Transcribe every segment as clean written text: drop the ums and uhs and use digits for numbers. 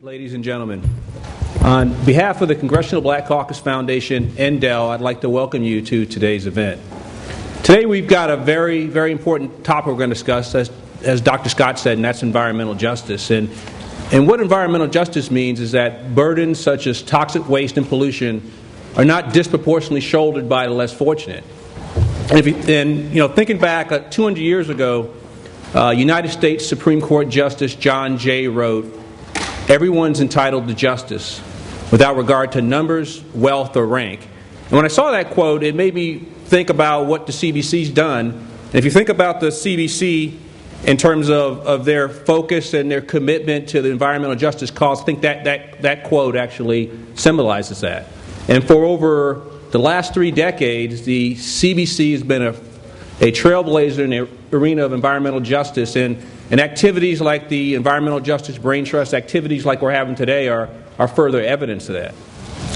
Ladies and gentlemen, on behalf of the Congressional Black Caucus Foundation and Dell, I'd like to welcome you to today's event. Today we've got a very, very important topic we're going to discuss, as Dr. Scott said, and that's environmental justice. And what environmental justice means is that burdens such as toxic waste and pollution are not disproportionately shouldered by the less fortunate. And thinking back 200 years ago, United States Supreme Court Justice John Jay wrote, "Everyone's entitled to justice, without regard to numbers, wealth, or rank." And when I saw that quote, it made me think about what the CBC's done. And if you think about the CBC in terms of their focus and their commitment to the environmental justice cause, I think that quote actually symbolizes that. And for over the last 3 decades, the CBC has been a trailblazer in the arena of environmental justice, and activities like the Environmental Justice Brain Trust, activities like we're having today are further evidence of that.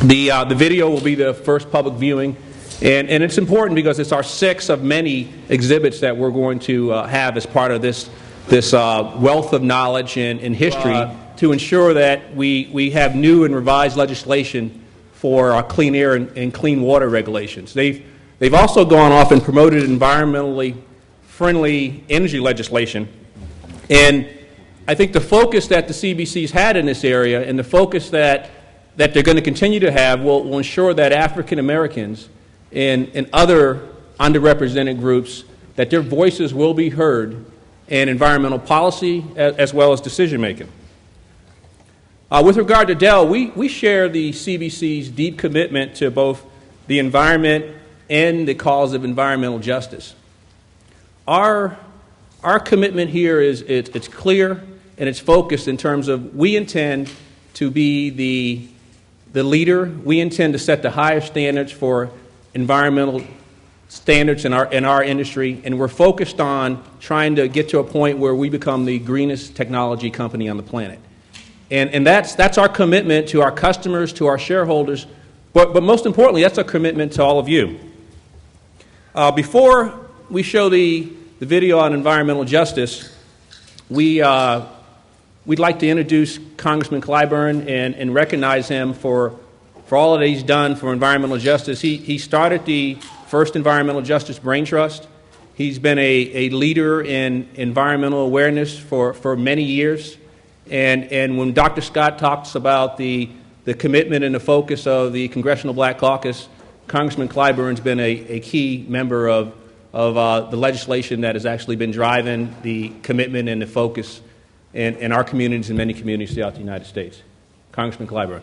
The video will be the first public viewing, and it's important because it's our 6th of many exhibits that we're going to have as part of this wealth of knowledge and history to ensure that we have new and revised legislation for clean air and clean water regulations. They've also gone off and promoted environmentally friendly energy legislation. And I think the focus that the CBC's had in this area and the focus that they're going to continue to have will ensure that African Americans and other underrepresented groups, that their voices will be heard in environmental policy as well as decision making. With regard to Dell, we share the CBC's deep commitment to both the environment and the cause of environmental justice. Our commitment here it's clear and it's focused in terms of we intend to be the leader. We intend to set the highest standards for environmental standards in our industry, and we're focused on trying to get to a point where we become the greenest technology company on the planet. And that's our commitment to our customers, to our shareholders, but most importantly, that's a commitment to all of you. Before we show the video on environmental justice, we'd like to introduce Congressman Clyburn and recognize him for all that he's done for environmental justice. He started the first Environmental Justice Brain Trust. He's been a leader in environmental awareness for many years. And when Dr. Scott talks about the commitment and the focus of the Congressional Black Caucus, Congressman Clyburn's been a key member of the legislation that has actually been driving the commitment and the focus in our communities and many communities throughout the United States. Congressman Clyburn.